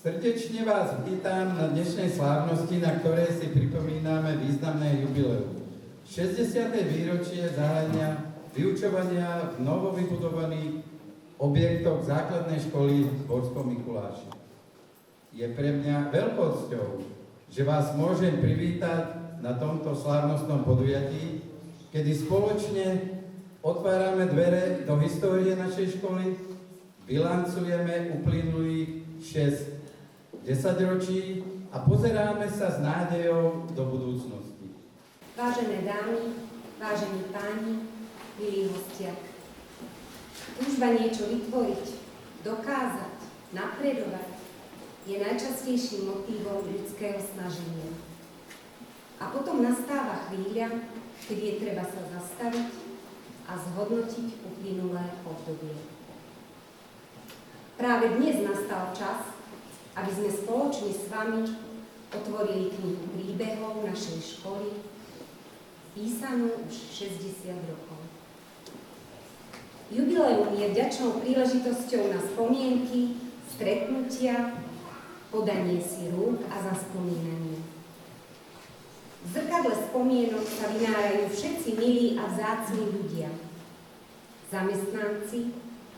Srdečne vás vítam na dnešnej slávnosti, na ktorej si pripomíname významné jubileum. 60. výročie zahájenia vyučovania v novovybudovaných objektoch základnej školy v Borskom Mikuláši. Je pre mňa veľkou cťou, že vás môžem privítať na tomto slávnostnom podujatí, kedy spoločne otvárame dvere do histórie našej školy, bilancujeme uplynulých 6 desaťročí a pozeráme sa s nádejou do budúcnosti. Vážené dámy, vážení páni, milí hostia, túžba niečo vytvoriť, dokázať, napredovať je najčastejším motívom ľudského snaženia. A potom nastáva chvíľa, kedy je treba sa zastaviť a zhodnotiť uplynulé obdobie. Práve dnes nastal čas, aby sme spoločne s vami otvorili knihu príbehov našej školy, písanú už 60 rokov. Jubileum je vďačnou príležitosťou na spomienky, stretnutia, podanie si rúk a zaspomínanie. V zrkadle spomienok sa vynárajú všetci milí a vzácni ľudia. Zamestnanci,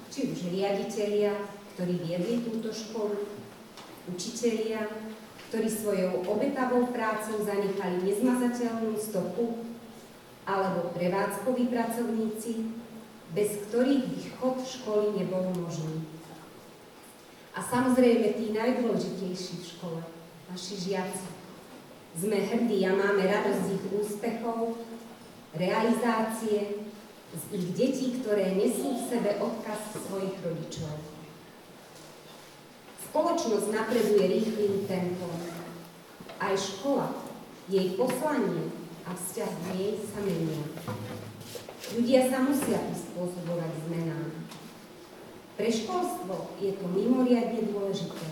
či už riaditelia, ktorí viedli túto školu, učitelia, ktorí svojou obetavou prácou zanechali nezmazateľnú stopu, alebo prevádzkoví pracovníci, bez ktorých by chod školy nebol možný. A samozrejme tí najdôležitejší v škole, naši žiaci. Sme hrdí a máme radosť z ich úspechov, realizácie, z ich detí, ktoré nesú v sebe odkaz svojich rodičov. Spoločnosť napreduje rýchlym tempom. Aj škola, jej poslanie a vzťah k nej sa menia. Ľudia sa musia prispôsobovať zmenám. Pre školstvo je to mimoriadne dôležité.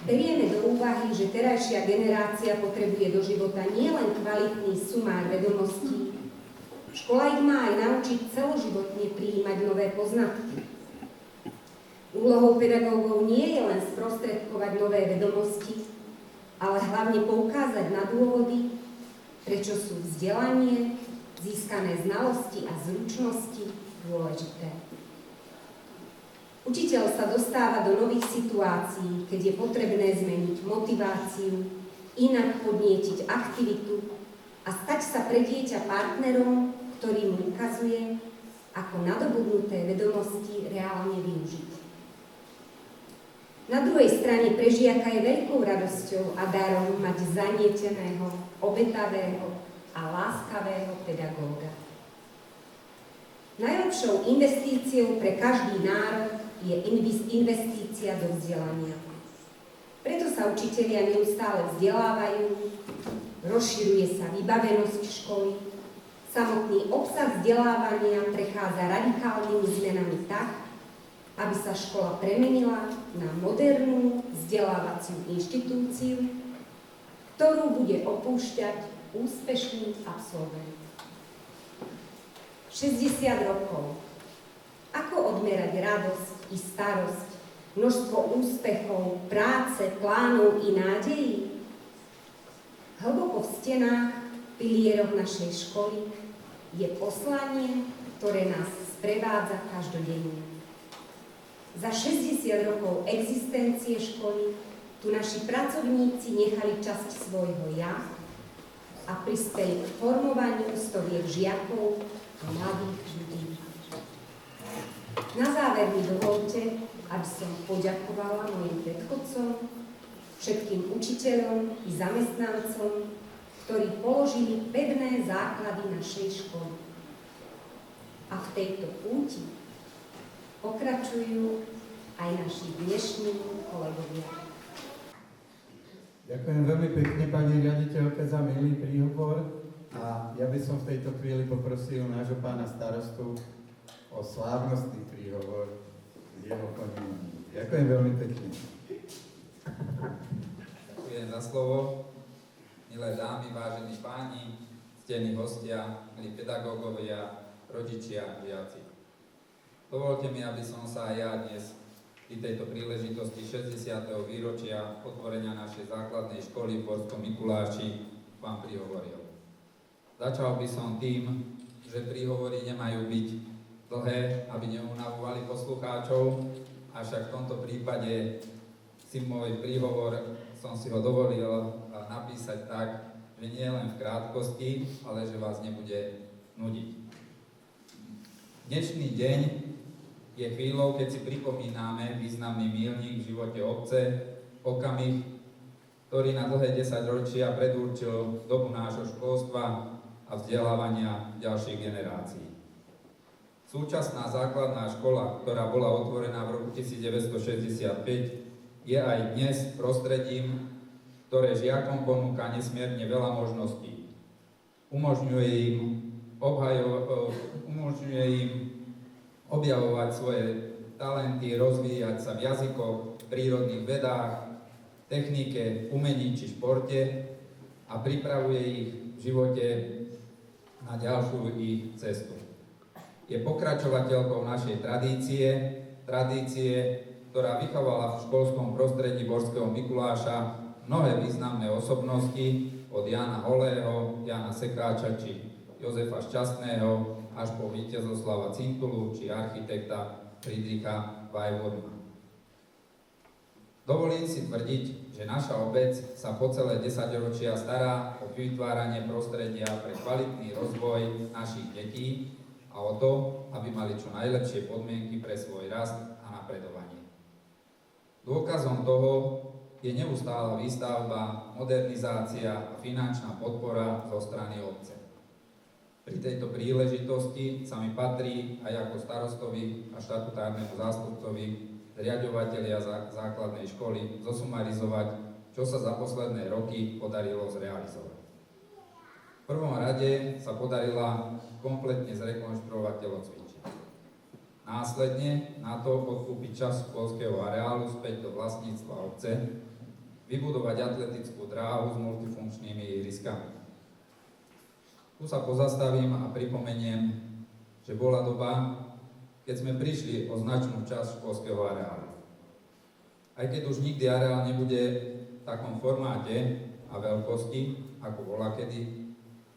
Berieme do úvahy, že terajšia generácia potrebuje do života nielen kvalitný sumár vedomostí, škola ich má aj naučiť celoživotne prijímať nové poznatky. Úlohou pedagógov nie je len sprostredkovať nové vedomosti, ale hlavne poukázať na dôvody, prečo sú vzdelanie, získané znalosti a zručnosti dôležité. Učiteľ sa dostáva do nových situácií, keď je potrebné zmeniť motiváciu, inak podnietiť aktivitu a stať sa pre dieťa partnerom, ktorý mu ukazuje, ako nadobudnuté vedomosti reálne využiť. Na druhej strane pre žiaka je veľkou radosťou a darom mať zanieteného, obetavého a láskavého pedagóga. Najlepšou investíciou pre každý národ je investícia do vzdelania. Preto sa učitelia neustále vzdelávajú, rozširuje sa vybavenosť školy, samotný obsah vzdelávania prechádza radikálnymi zmenami tak, aby sa škola premenila na modernú vzdelávaciu inštitúciu, ktorú bude opúšťať úspešný absolvent. 60 rokov. Ako odmerať radosť i starosť, množstvo úspechov, práce, plánov i nádejí? Hlboko v stenách, pilieroch našej školy je poslanie, ktoré nás sprevádza každodenne. Za 60 rokov existencie školy tu naši pracovníci nechali časť svojho ja a prispeli k formovaniu stoviek žiakov a mladých ľudí. Na záver mi dovolte, aby som poďakovala mojim predchodcom, všetkým učiteľom i zamestnancom, ktorí položili pevné základy našej školy. A v tejto púti pokračujú aj naši dnešní kolegovia. Ďakujem veľmi pekne, pani riaditeľke, za milý príhovor a ja by som v tejto chvíli poprosil nášho pána starostu o slávnostný príhovor z jeho ponímaní. Ďakujem veľmi pekne. Ďakujem za slovo. Milé dámy, vážení páni, ctení hostia, milí pedagógovia, rodičia a žiaci. Dovolte mi, aby som sa aj ja dnes pri tejto príležitosti 60. výročia otvorenia našej základnej školy v Borskom Mikuláši vám prihovoril. Začal by som tým, že príhovory nemajú byť dlhé, aby neunavovali poslucháčov, avšak v tomto prípade si môj príhovor som si ho dovolil napísať tak, že nie len v krátkosti, ale že vás nebude nudiť. Dnešný deň je chvíľou, keď si pripomíname významný míľnik v živote obce, okamih, ktorý na dlhé 10 ročia predurčil dobu nášho školstva a vzdelávania ďalších generácií. Súčasná základná škola, ktorá bola otvorená v roku 1965, je aj dnes prostredím, ktoré žiakom ponúka nesmierne veľa možností. Umožňuje im objavovať svoje talenty, rozvíjať sa v jazykoch, prírodných vedách, technike, umení či športe a pripravuje ich v živote na ďalšiu ich cestu. Je pokračovateľkou našej tradície, ktorá vychovala v školskom prostredí Borského Mikuláša mnohé významné osobnosti od Jána Holého, Jána Sekáča či Jozefa Šťastného až po Víťazoslava Cintulu či architekta Friedricha Vajvodna. Dovolím si tvrdiť, že naša obec sa po celé 10 ročia stará o vytváranie prostredia pre kvalitný rozvoj našich detí a o to, aby mali čo najlepšie podmienky pre svoj rast a napredovanie. Dôkazom toho je neustála výstavba, modernizácia a finančná podpora zo strany obce. Pri tejto príležitosti sa mi patrí aj ako starostovi a štatutárnemu zástupcovi riaďovatelia základnej školy zosumarizovať, čo sa za posledné roky podarilo zrealizovať. V prvom rade sa podarila kompletne zrekonštruovať telocvičňu. Následne na to odkúpiť časť školského areálu späť do vlastníctva obce, vybudovať atletickú dráhu s multifunkčnými ihriskami. Tu sa pozastavím a pripomeniem, že bola doba, keď sme prišli o značnú časť školského areálu. Aj keď už nikdy areál nebude v takom formáte a veľkosti, ako bola kedy,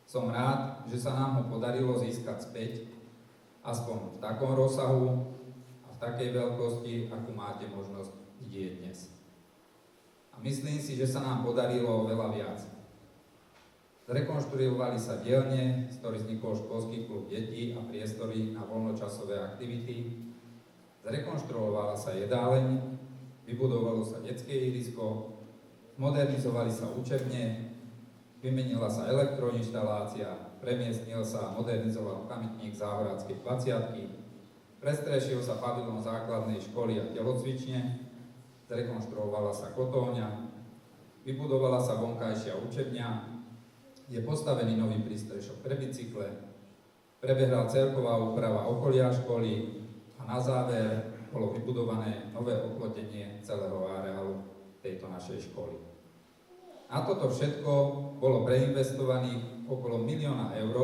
som rád, že sa nám ho podarilo získať späť, aspoň v takom rozsahu a v takej veľkosti, akú máte možnosť vidieť dnes. A myslím si, že sa nám podarilo veľa viac. Zrekonštruovali sa dielne, z ktorých vznikol školský klub detí a priestory na voľnočasové aktivity. Zrekonštruovala sa jedáleň, vybudovalo sa detské ihrisko, modernizovali sa učebne, vymenila sa elektroinštalácia, premiestnil sa a modernizoval pamätník Záhoradskej 20-ky, prestrešil sa pavilón základnej školy a telocvične, zrekonštruovala sa kotolňa, vybudovala sa vonkajšia učebňa, je postavený nový prístrešok pre bicykle, prebehla celková úprava okolia školy a na záver bolo vybudované nové oplotenie celého areálu tejto našej školy. Na toto všetko bolo preinvestovaných okolo 1 000 000 eur,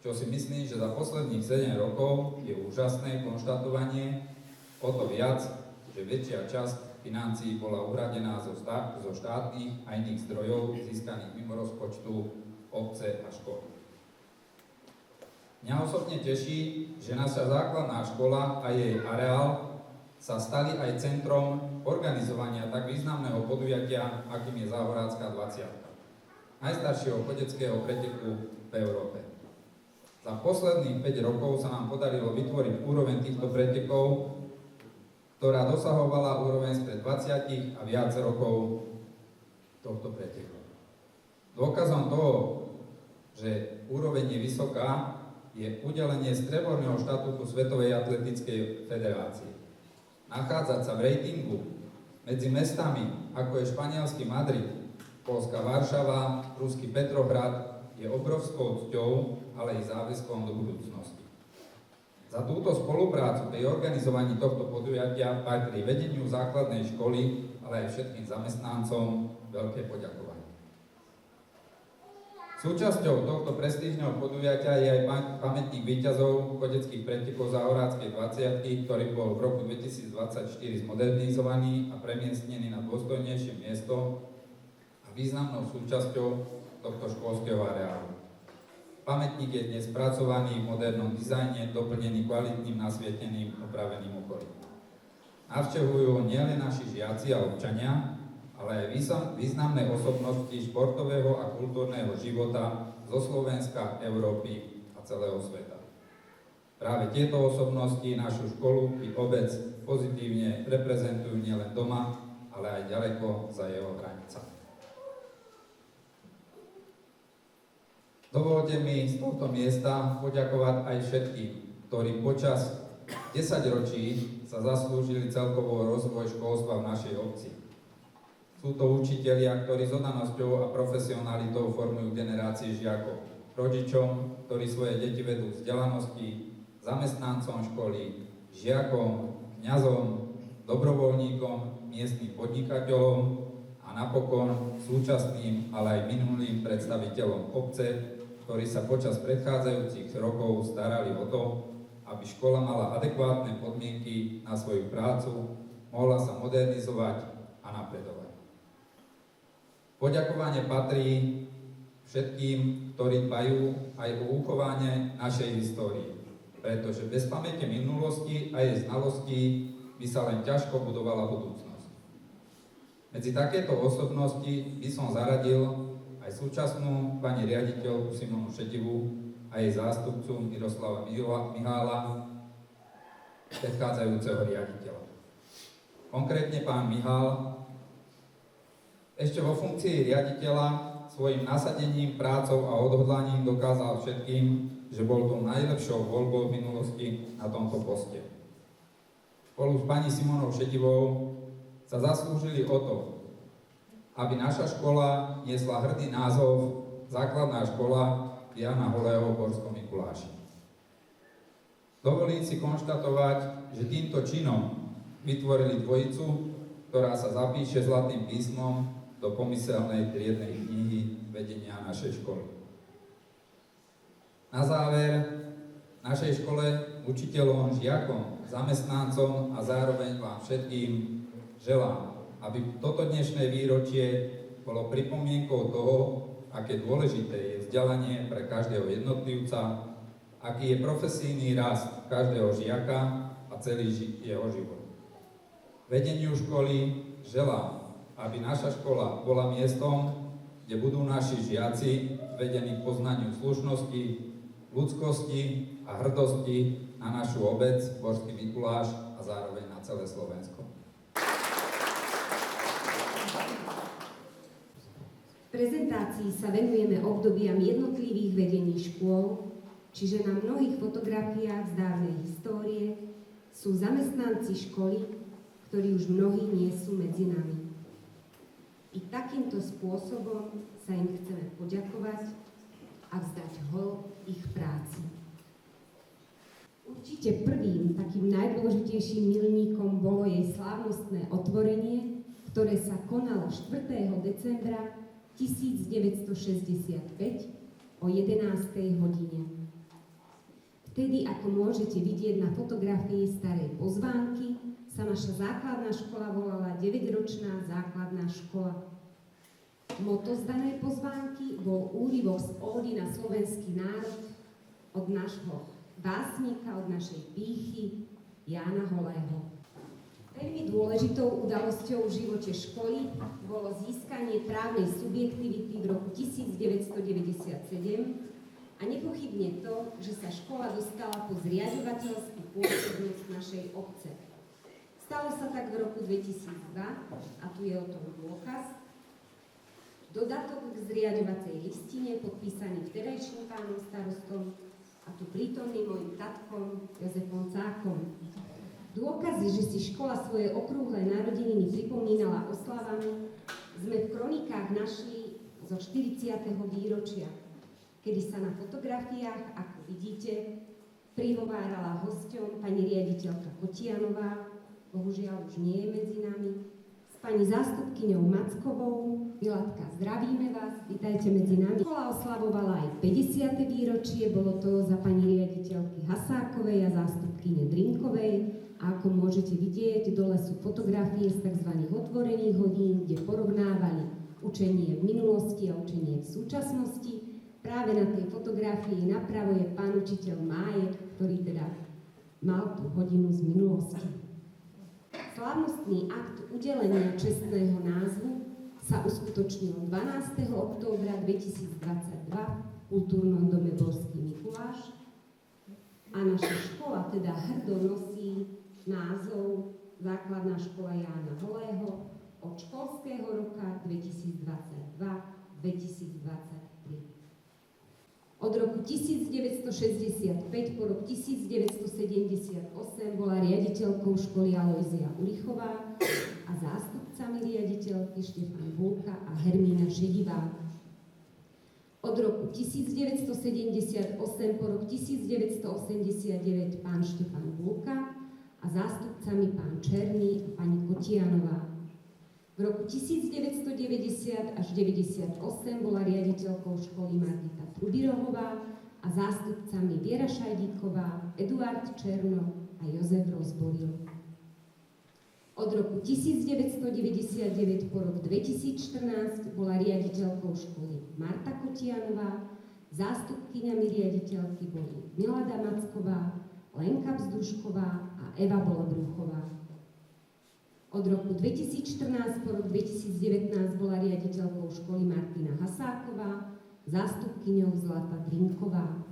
čo si myslím, že za posledných 7 rokov je úžasné konštatovanie, o to viac, že väčšia časť financií bola uhradená zo štátnych a iných zdrojov získaných mimo rozpočtu obce a školy. Mňa osobne teší, že naša základná škola a jej areál sa stali aj centrom organizovania tak významného podujatia, akým je Záhoradská 20-ka, najstaršieho chodeckého preteku v Európe. Za posledných 5 rokov sa nám podarilo vytvoriť úroveň týchto pretekov, ktorá dosahovala úroveň spred 20 a viac rokov tohto preteku. Dôkazom toho, že úroveň je vysoká, je udelenie strieborného štatútu Svetovej atletickej federácie. Nachádzať sa v ratingu medzi mestami, ako je španielský Madrid, poľská Varšava, ruský Petrohrad, je obrovskou cťou, ale i záväzkom do budúcnosti. Za túto spoluprácu pri organizovaní tohto podujatia patrí vedeniu základnej školy, ale aj všetkým zamestnancom veľké poďakovanie. Súčasťou tohto prestížneho podujatia je aj pamätník víťazov chodeckých pretekov Záhoráckej 20, ktorý bol v roku 2024 zmodernizovaný a premiestnený na dôstojnejšie miesto a významnou súčasťou tohto školského areálu. Pamätník je dnes spracovaný v modernom dizajne, doplnený kvalitným nasvieteným opraveným okolím. Navštevujú ho nielen naši žiaci a občania, ale aj významné osobnosti športového a kultúrneho života zo Slovenska, Európy a celého sveta. Práve tieto osobnosti našu školu i obec pozitívne reprezentujú nielen doma, ale aj ďaleko za jeho hranicami. Dovoľte mi z tohto miesta poďakovať aj všetkým, ktorí počas 10 ročí sa zaslúžili celkovo rozvoj školstva v našej obci. Sú to učitelia, ktorí s oddanosťou a profesionalitou formujú generácie žiakov, rodičom, ktorí svoje deti vedú k vzdelanosti, zamestnancom školy, žiakom, kňazom, dobrovoľníkom, miestnym podnikateľom a napokon súčasným, ale aj minulým predstaviteľom obce, ktorí sa počas predchádzajúcich rokov starali o to, aby škola mala adekvátne podmienky na svoju prácu, mohla sa modernizovať a napredovať. Poďakovanie patrí všetkým, ktorí dbajú aj o uchovanie našej histórie, pretože bez pamäte minulosti a jej znalostí by sa len ťažko budovala budúcnosť. Medzi takéto osobnosti by som zaradil aj súčasnú pani riaditeľku Simonu Šedivú a jej zástupcu Miroslava Mihála, predchádzajúceho riaditeľa. Konkrétne pán Mihál ešte vo funkcii riaditeľa svojim nasadením, prácou a odhodlaním dokázal všetkým, že bol tou najlepšou voľbou v minulosti na tomto poste. Spolu s pani Simonou Šedivou sa zaslúžili o to, aby naša škola niesla hrdý názov Základná škola Jana Holého v Borskom Mikuláši. Dovolím si konštatovať, že týmto činom vytvorili dvojicu, ktorá sa zapíše zlatým písmom do pomyselnej triednej knihy vedenia našej školy. Na záver, našej škole, učiteľom, žiakom, zamestnancom a zároveň vám všetkým želám, aby toto dnešné výročie bolo pripomienkou toho, aké dôležité je vzdelanie pre každého jednotlivca, aký je profesijný rast každého žiaka a celý jeho život. Vedeniu školy želám, aby naša škola bola miestom, kde budú naši žiaci vedení k poznaniu slušnosti, ľudskosti a hrdosti na našu obec, Borský Mikuláš a zároveň na celé Slovensko. V prezentácii sa venujeme obdobiam jednotlivých vedení škôl, čiže na mnohých fotografiách z dávnej histórie sú zamestnanci školy, ktorí už mnohí nie sú medzi nami. I takýmto spôsobom sa im chceme poďakovať a vzdať hold ich práci. Určite prvým takým najdôležitejším milníkom bolo jej slávnostné otvorenie, ktoré sa konalo 4. decembra 1965 o 11. hodine. Vtedy, ako môžete vidieť na fotografii starej pozvánky, sa naša základná škola volala 9-ročná základná škola. Motto z danej pozvánky bol úryvok z ódy na slovenský národ od nášho básnika, od našej pýchy Jána Holého. Veľmi dôležitou udalosťou v živote školy bolo získanie právnej subjektivity v roku 1997 a nepochybne to, že sa škola dostala pod zriaďovateľskú pôsobnosť našej obce. Stalo sa tak v roku 2002 a tu je o tom dôkaz. Dodatok k zriaďovacej listine podpísaný vtedajším pánom starostom a tu prítomným mojim tatkom Jozefom Cákom. Dôkazy, že si škola svoje okrúhle narodeniny pripomínala oslavami, sme v kronikách našli zo 40. výročia, kedy sa na fotografiách, ako vidíte, prihovárala hosťom pani riaditeľka Kotianová, bohužiaľ už nie je medzi nami, s pani pani zástupkyňou Mackovou. Milatka, zdravíme vás, vítajte medzi nami. Škola oslavovala aj 50. výročie, bolo to za pani riaditeľky Hasákovej a zástupkyne Drinkovej. A ako môžete vidieť, dole sú fotografie z tzv. Otvorených hodín, kde porovnávali učenie v minulosti a učenie v súčasnosti. Práve na tej fotografii napravo je pán učiteľ Májek, ktorý teda mal tú hodinu z minulosti. Slávnostný akt udelenia čestného názvu sa uskutočnil 12. októbra 2022 v kultúrnom dome Borský Mikuláš a naša škola teda hrdo nosí názov Základná škola Jána Holého od školského roka 2022-2023. Od roku 1965 po rok 1978 bola riaditeľkou školy Alojzia Ulichová a zástupcami riaditeľky Štefan Bulka a Hermína Šedivá. Od roku 1978 po rok 1989 pán Štefan Bulka a zástupcami pán Černý a pani Kotianová. V roku 1990 až 98 bola riaditeľkou školy Margita Trubirohová a zástupcami Viera Šajdíková, Eduard Černo a Jozef Rozboril. Od roku 1999 po rok 2014 bola riaditeľkou školy Marta Kotianová, zástupkyňami riaditeľky boli Milada Macková, Lenka Vzdušková a Eva Bolobruchová. Od roku 2014 po rok 2019 bola riaditeľkou školy Martina Hasáková, zástupkyňou Zlata Drinková.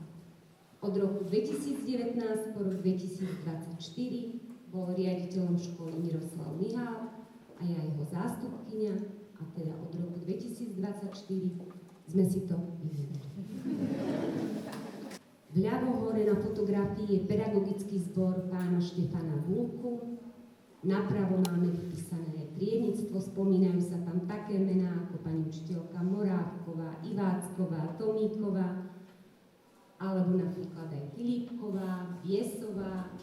Od roku 2019 po rok 2024 bol riaditeľom školy Miroslav Mihál a ja jeho zástupkyňa, a teda od roku 2024 sme si to vymenili. Vľavo hore na fotografii je pedagogický zbor pána Štefana Bulku. Napravo máme vypísané triednictvo, spomínajú sa tam také mená ako pani učiteľka Morávková, Ivácková, Tomíková, alebo napríklad aj Filipková, Biesová.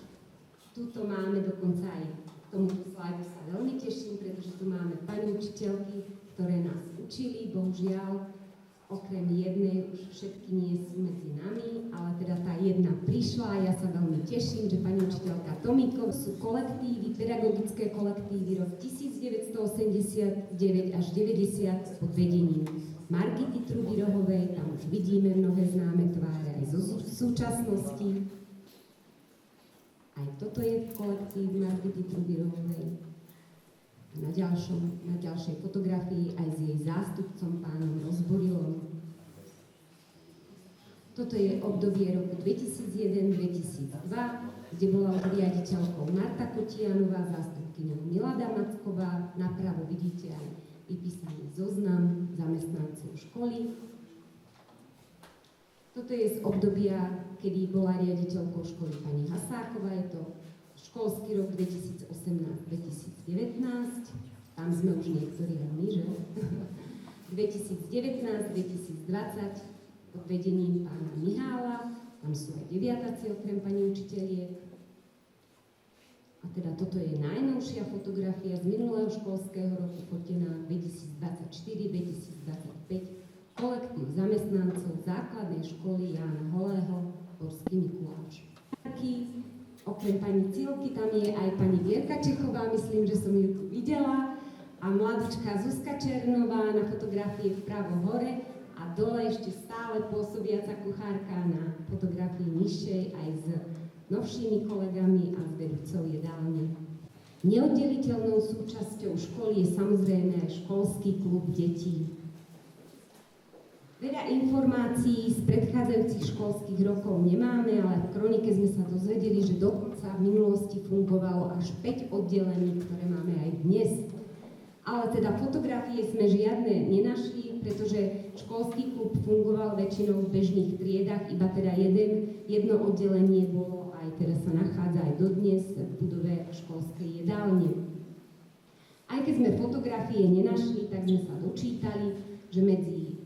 Tuto máme dokonca aj k tomuto slajdu sa veľmi teším, pretože tu máme pani učiteľky, ktoré nás učili, bohužiaľ. Okrem jednej už všetky nie sú medzi nami, ale teda tá jedna prišla a ja sa veľmi teším, že pani učiteľka Tomíkov sú kolektívy, pedagogické kolektívy rok 1989 až 90 pod vedením Margity Trubirohovej, tam už vidíme mnohé známe tváre aj zo súčasnosti. Aj toto je kolektív Margity Trubirohovej. Na ďalšej fotografii aj s jej zástupcom pánom Rozborilom. Toto je obdobie roku 2001-2002, kde bola riaditeľkou Marta Kotianová, zástupkyňou Milada Macková. Napravo vidíte aj vypísaný zoznam zamestnancov školy. Toto je z obdobia, kedy bola riaditeľkou školy pani Hasáková. Je to školský rok 2018-2019, tam sme už niektorí aj my, že? 2019-2020 pod vedením pána Mihála, tam sú aj deviatáci okrem pani učiteľiek. A teda toto je najnovšia fotografia z minulého školského roku, fotená 2024-2025, kolektív zamestnancov základnej školy Jána Holého, Borský Mikuláš. Okrem pani Cilky, tam je aj pani Vierka Čechová, myslím, že som ju tu videla, a mladúčka Zuzka Černová na fotografii vpravo hore a dole ešte stále pôsobiaca kuchárka na fotografii nižšej aj s novšími kolegami a s vedúcou jedálne. Neoddeliteľnou súčasťou školy je samozrejme aj školský klub detí. Veľa informácií z predchádzajúcich školských rokov nemáme, ale v kronike sme sa dozvedeli, že dokonca v minulosti fungovalo až 5 oddelení, ktoré máme aj dnes. Ale teda fotografie sme žiadne nenašli, pretože školský klub fungoval väčšinou v bežných triedách, iba teda jedno oddelenie bolo, aj teraz sa nachádza aj dodnes v budove školskej jedálne. Aj keď sme fotografie nenašli, tak sme sa dočítali, že medzi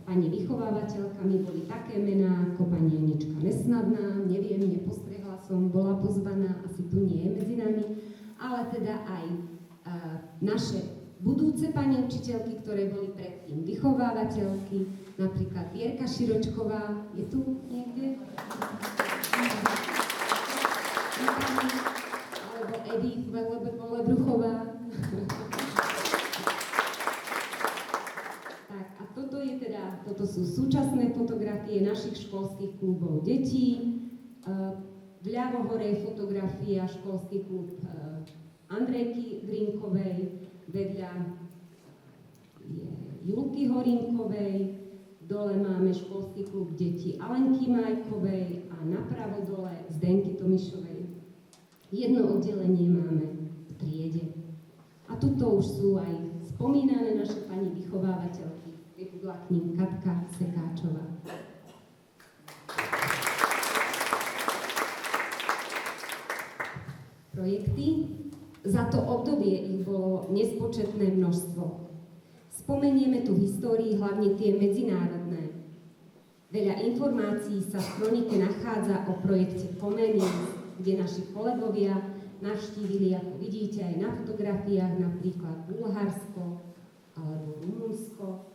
pani vychovávateľkami boli také mená ako pani Janička Nesnadná, neviem, nepostrehla som, bola pozvaná, asi tu nie je medzi nami, ale teda aj naše budúce pani učiteľky, ktoré boli predtým vychovávateľky, napríklad Vierka Širočková, je tu niekde? Alebo Edith Velebruchová. Tak, a toto sú súčasné fotografie našich školských klubov detí. Vľavo hore je fotografia školský klub Andrejky Grinkovej, vedľa je Julky Horínkovej, dole máme školský klub detí Alenky Majkovej a napravo dole Zdenky Tomišovej. Jedno oddelenie máme v triede. A tuto už sú aj spomínané naše pani vychovávateľky. Pribudla k ním Katka Sekáčová. Projekty. Za to obdobie ich bolo nespočetné množstvo. Spomenieme tu histórii, hlavne tie medzinárodné. Veľa informácií sa v kronike nachádza o projekte Comenius, kde naši kolegovia navštívili, ako vidíte aj na fotografiách, napríklad Bulharsko alebo Rumunsko.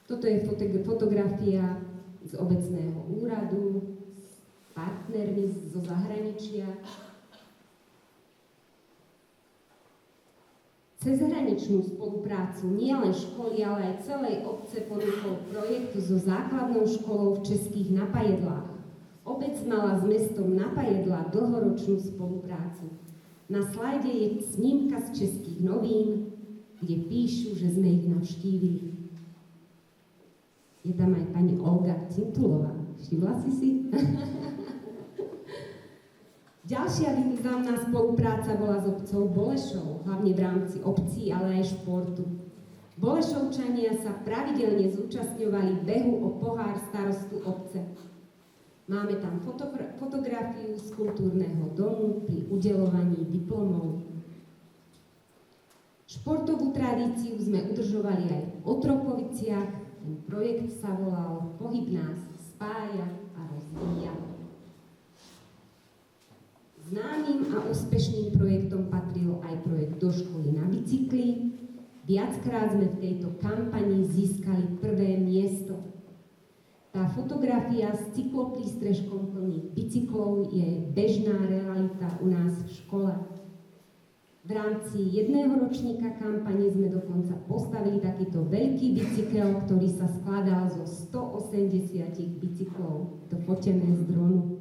Toto je fotografia z obecného úradu, s partnermi zo zahraničia. Cezhraničnú spoluprácu nielen školy, ale aj celej obce ponúkol projektu so základnou školou v Českých Napajedlách. Obec mala s mestom Napajedla dlhoročnú spoluprácu. Na slajde je snímka z Českých novín, kde píšu, že sme ich navštívili. Je tam aj pani Olga Cintulová. Všimla si? Ďalšia významná spolupráca bola s obcov Bolešov, hlavne v rámci obcí, ale aj športu. Bolešovčania sa pravidelne zúčastňovali behu o pohár starostu obce. Máme tam fotografiu z kultúrneho domu pri udeľovaní diplomov. Športovú tradíciu sme udržovali aj v Otrokoviciach. Ten projekt sa volal Pohyb nás spája a rozvíja. Známym a úspešným projektom patril aj projekt Do školy na bicykli. Viackrát sme v tejto kampani získali prvé miesto. Tá fotografia s cykloprístrežkom plných bicyklov je bežná realita u nás v škole. V rámci jedného ročníka kampane sme dokonca postavili takýto veľký bicykel, ktorý sa skladal zo 180 bicyklov. To fotené z dronu.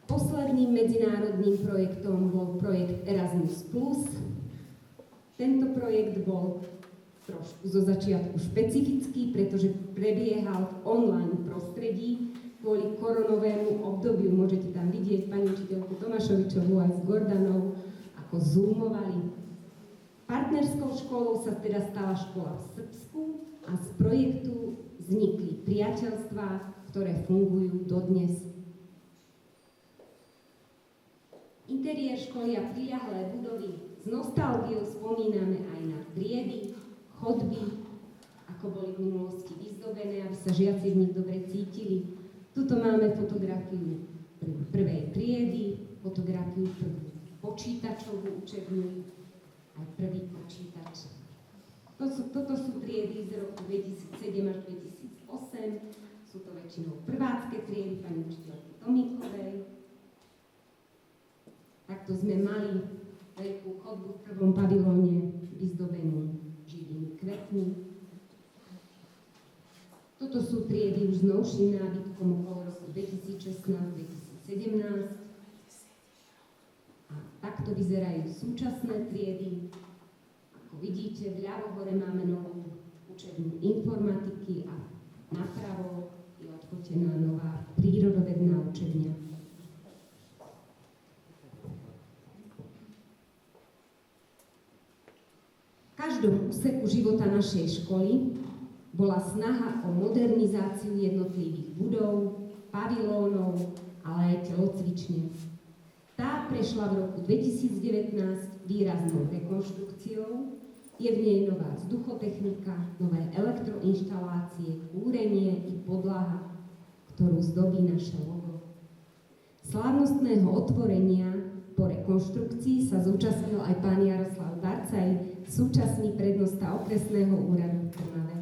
Posledným medzinárodným projektom bol projekt Erasmus+. Tento projekt bol trošku zo začiatku špecifický, pretože prebiehal v online prostredí kvôli koronovému obdobiu. Môžete tam vidieť pani učiteľku Tomášovičovú aj s Gordanou, ako zoomovali. Partnerskou školou sa teda stala škola v Srbsku a z projektu vznikli priateľstvá, ktoré fungujú dodnes. Interiér školy a priľahlé budovy s nostalgiou spomíname aj na triedy, chodby, ako boli v minulosti vyzdobené, aby sa žiaci v nich dobre cítili. Tuto máme fotografiu prvej triedy, fotografiu prvú počítačovú učebňu, aj prvý počítač. Toto sú triedy z roku 2007 až 2008. Sú to väčšinou prvácké triedy pani učiteľky Tomíkovej. Takto sme mali veľkú chodbu v prvom pavilóne vyzdobenú živými kvetmi. Toto sú triedy už s novším nábytkom okolo roku 2016-2017. A takto vyzerajú súčasné triedy. Ako vidíte, vľavo hore máme novú učebňu informatiky a napravo je odfotená nová prírodovedná učebňa. V každom úseku života našej školy bola snaha o modernizáciu jednotlivých budov, pavilónov, ale aj telocvične. Tá prešla v roku 2019 výraznou rekonštrukciou. Je v nej nová vzduchotechnika, nové elektroinštalácie, kúrenie i podlaha, ktorú zdobí naše logo. Slávnostného otvorenia rekonštrukcii sa zúčastnil aj pán Jaroslav Barcaj, súčasný prednosta okresného úradu v Trnave.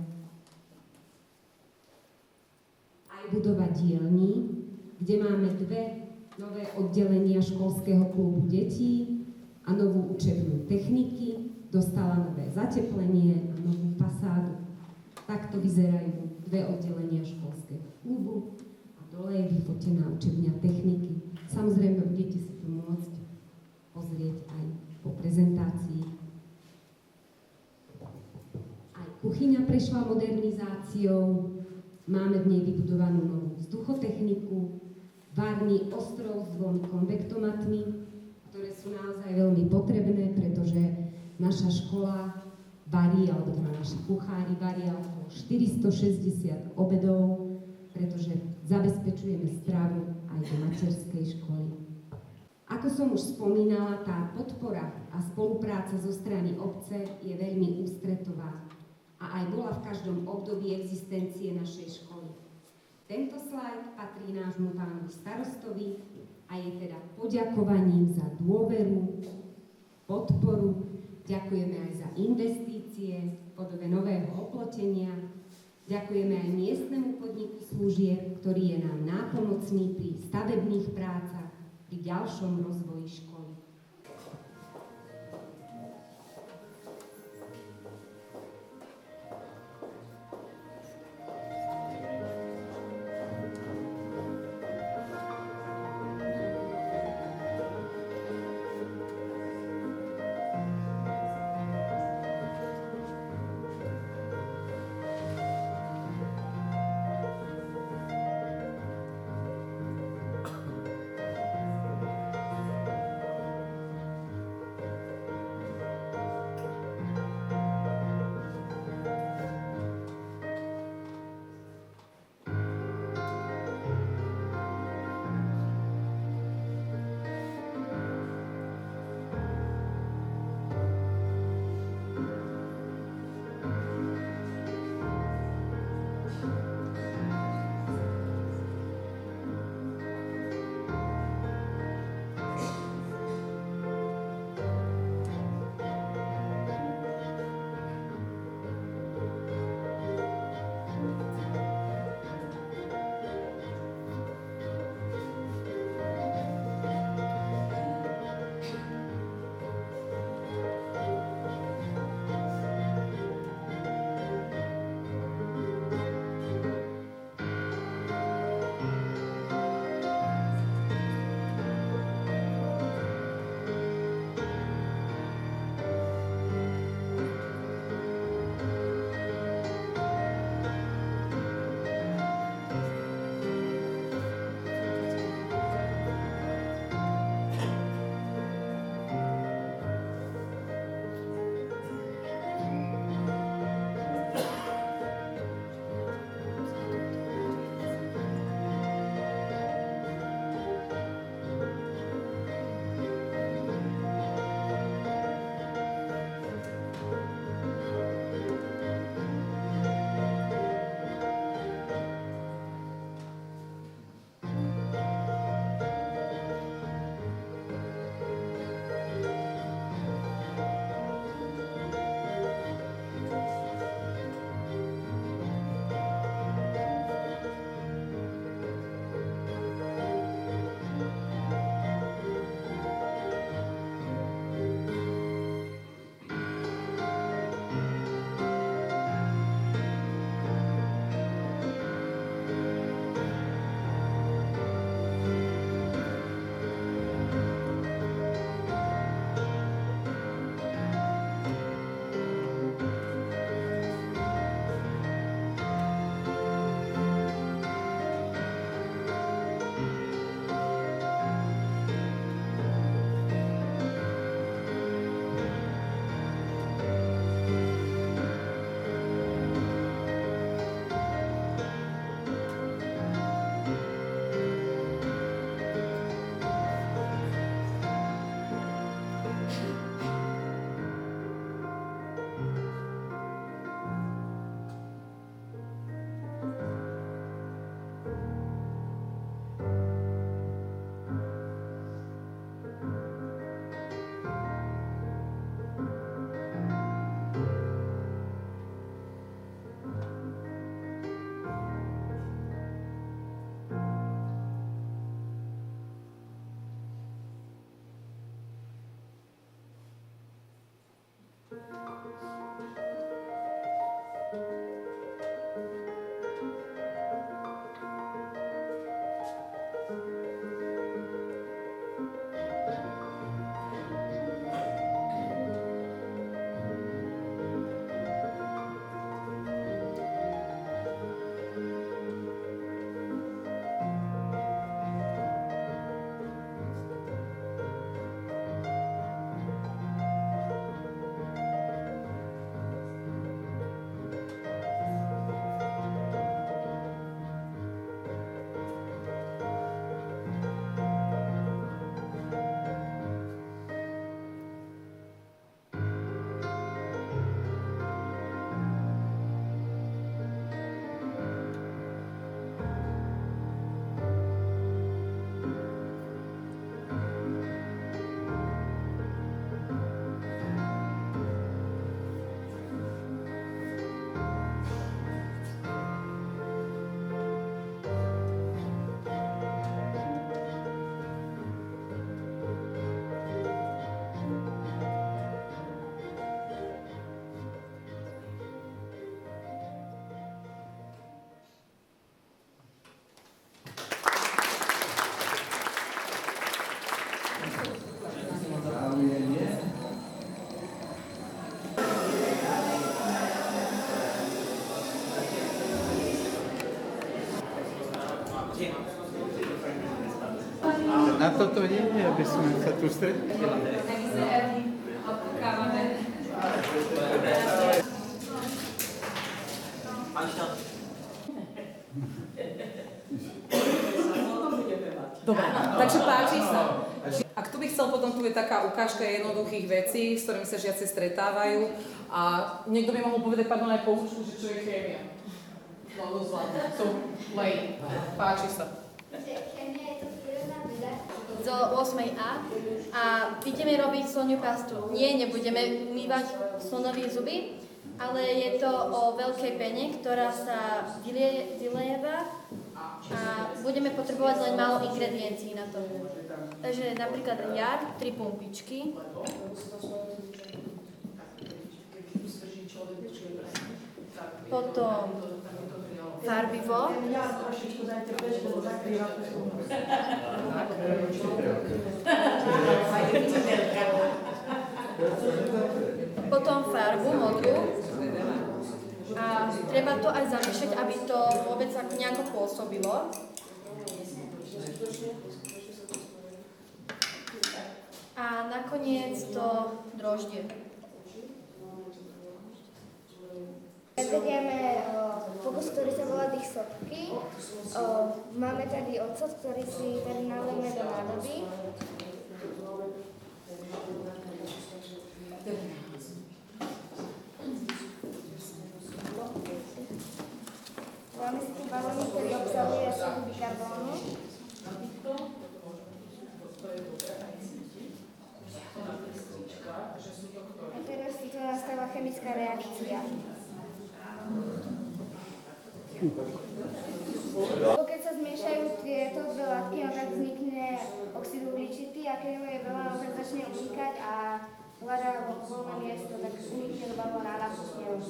Aj budova dielní, kde máme 2 nové oddelenia školského klubu detí a novú učebnú techniky, dostala nové zateplenie a novú fasádu. Takto vyzerajú 2 oddelenia školského klubu a dole je vyfotená učebňa techniky. Samozrejme, budete si tu môcť pozrieť aj po prezentácii. Aj kuchyňa prešla modernizáciou, máme v nej vybudovanú novú vzduchotechniku, várny ostrov s 2 konvektomatmi, ktoré sú naozaj veľmi potrebné, pretože naša škola varí, alebo teda naši kuchári varia okolo 460 obedov, pretože zabezpečujeme stravu aj do materskej školy. Ako som už spomínala, tá podpora a spolupráca zo strany obce je veľmi ústretová a aj bola v každom období existencie našej školy. Tento slajd patrí nášmu pánovi starostovi a je teda poďakovaním za dôveru, podporu. Ďakujeme aj za investície v podobe nového oplotenia. Ďakujeme aj miestnemu podniku služieb, ktorý je nám nápomocný pri stavebných prácach, pri ďalšom rozvoji školy. Na toto nie, aby sme sa tu stretli. Dobre, takže páči sa. A kto by chcel potom, tu je taká ukážka jednoduchých vecí, s ktorými sa žiaci stretávajú a niekto by mohol povedať, pardon, aj poučku, že čo je chémia. No, zvládne. So, lej. Páči sa. Chémia je to prírodná veda zo 8A a ideme robiť sloniu pastu. Nie, nebudeme umývať slonovi zuby, ale je to o veľkej pene, ktorá sa vylieva a budeme potrebovať len málo ingrediencií na to. Takže napríklad Jar, 3 pumpičky. Potom farbivo. Potom farbu modrú. A treba to aj zamiešať, aby to vôbec nejako pôsobilo. A nakoniec to droždie. Predvedieme pokus, ktorý sa volá dých sopky. Máme tady ocot, ktorý si tady nalejeme do nádoby. Máme si tu balóny, ktorý obsahuje sodu bikarbónu. A teraz tu nastáva chemická reakcia. Keď sa zmiešajú tieto dve látky, tak vznikne oxid uhličitý a keď je veľa, tak začne unikať a hľadá voľné miesto, tak unikne do balóna a napustne ho.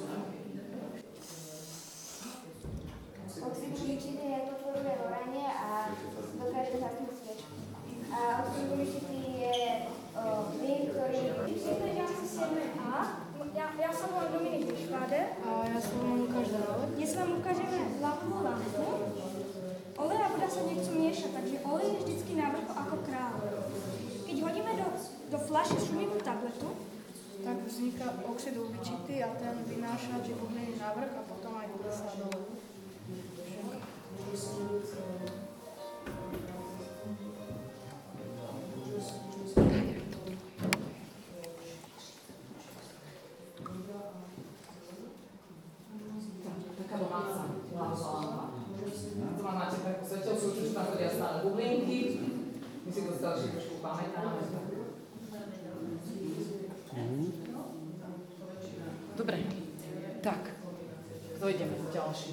Oxid uhličitý nepodporuje horanie a dokáže zasnúť sviečku. A oxid uhličitý je plyn, ktorý... Ja som volám Dominik Bušváder. A ja som vám Lukáš Darov. Dnes vám ukážeme ľavú lampu. Olej a voda sa nechcú miešať, takže olej je vždycky na vrchu ako kráľ. Keď hodíme do fľaše šumivú tabletu, Tak vzniká oxid uhličitý a ten vynáša tie bubliny na vrch a potom aj klesá dole. Taká domáca lampa. To má máte takú svetelku, čo tam chodia stále bublinky. My si to stále trošku pamätáme. Dobre, tak, kto ideme ďalší?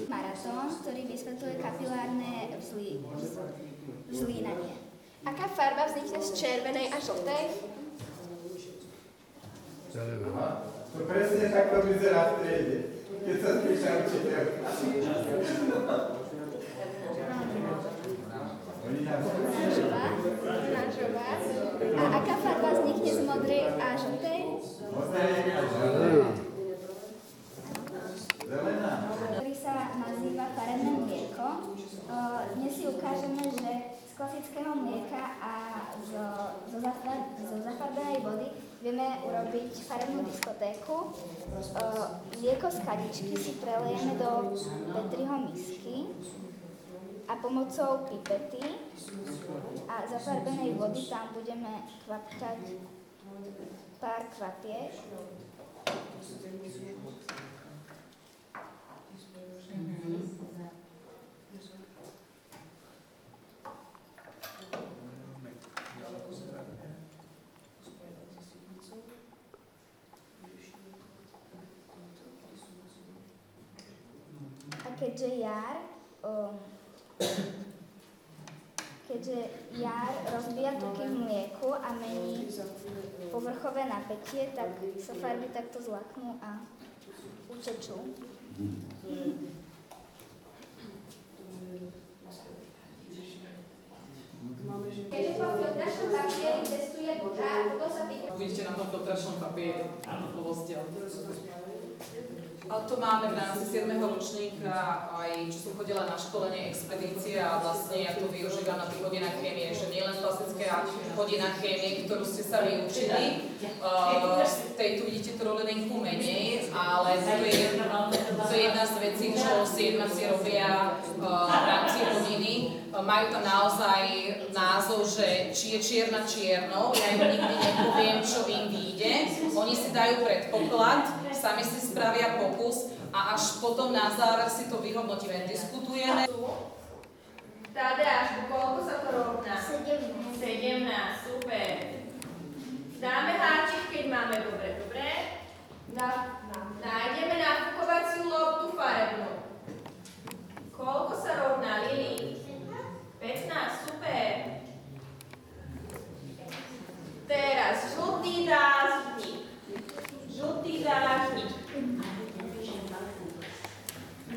maratón, ktorý vysvetľuje kapilárne vzlínanie. Aká farba vznikne z červenej a žltej? Zelená. To presne takto vyzerá v triede, keď sa spíša učiteľ. Oranžová. A aká farba vznikne z modrej a žltej? Zelená. Ktorý sa nazýva farebné mlieko. Dnes si ukážeme, že z klasického mlieka a zo zafarbenej vody vieme urobiť farebnú diskotéku. Mlieko z chadičky si prelejeme do Petriho misky a pomocou pipety a zafarbenej vody tam budeme kvapkať pár kvapiek. A keďže jar rozbíja tuky v mlieku a mení povrchové napätie, tak sa farby takto zlaknú a utečú. Keďže po filtračnom papieri testuje voda, a potom sa týka... Vidíte na tom filtračnom papieri rozdiel. A to máme v rámci 7. ročníka aj, čo som chodila na školenie expedície a vlastne ja to využívam na tých hodinách chémie, že nielen klasická hodina chémie, ktorú ste sa vyučili. Tu vidíte tú rolinku menej, ale to je jedna z vecí, čo siedmaci robia v rámci hodiny. Majú tam naozaj názov, že či je čierna čiernou, ja im nikdy nepoviem, čo im vyjde. Oni si dajú predpoklad, sami si spravia pokus a až potom na záver si to vyhodnotíme, diskutujeme. Tadeáš, koľko sa to rovná? 17, super. Dáme háčik, keď máme dobre? Nájdeme nafukovaciu loptu farebnú. Koľko sa rovná, Lili? 15, super. Teraz žltý dážnik.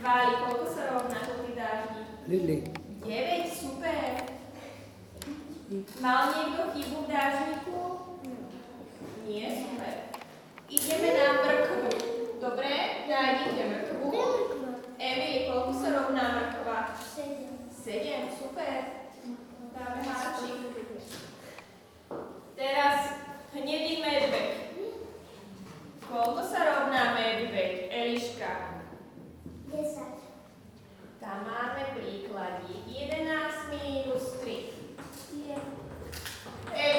Váli, koľko sa rovná žltý dážnik? Lili. 9, super. Mal niekto chybu v dážniku? Nie, super. Ideme na mrkvu. Dobre, nájdite mrkvu. Emily, koľko sa rovná mrkva? 7, super. Dáme háčik. Teraz hnedý medveď. Koľko sa rovná medveď? Eliška? 10. Tam máme príkladík. 11 minus 3.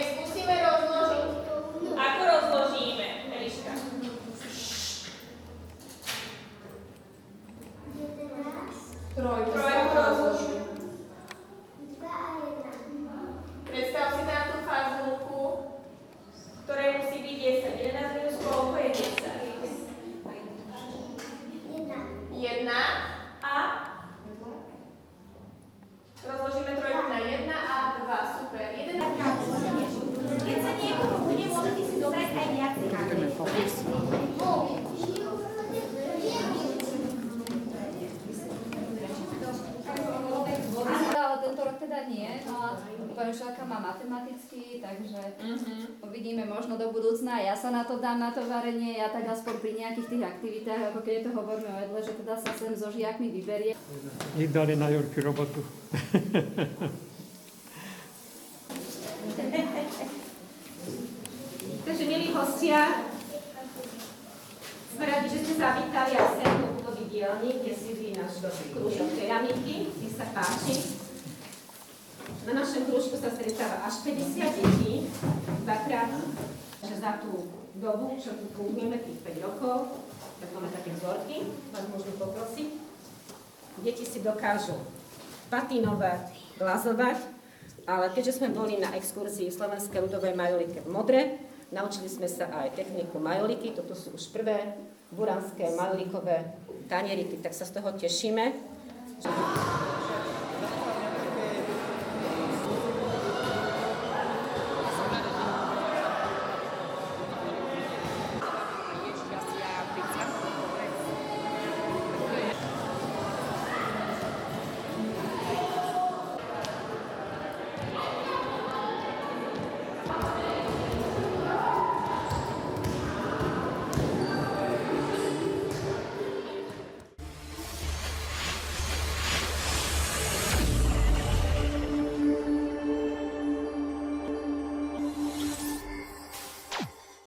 Skúsime rozložiť. Ako rozložíme, Eliška? 11. Trojku rozložíme. 2 a 1. Predstav si tam tú fazulku, ktoré musí byť 10. 11 minus koľko je 10? 1 a rozložíme trojku na 1 a 2. Super. 1 a 2. Keď sa niekoho bude môcť, ty si dobrať aj viacej. Ale tento rok teda nie, no a pani učiteľka má matematický, takže uvidíme možno do budúcna. Ja sa na to dám, na to varenie, ja tak aspoň pri nejakých tých aktivitách, ako keď to hovoríme o jedle, že teda sa sem so žiakmi vyberie. Ich dali na Jurky robotu. Takže, milí hostia, sme radi, že ste zavítali aj sem do budovy dielny, kde sídli náš krúžok keramiky. Nech sa páči. Na našom krúžku sa stretáva až 50 detí, dvakrát, že za tú dobu, čo tu fungujeme, tých 5 rokov, tak máme také vzorky, vás môžem poprosiť. Deti si dokážu patinovať, glazovať, ale keďže sme boli na exkurzii Slovenskej ľudovej majolike v Modre, naučili sme sa aj techniku majoliky, toto sú už prvé buranské majolikové tanieriky, tak sa z toho tešíme.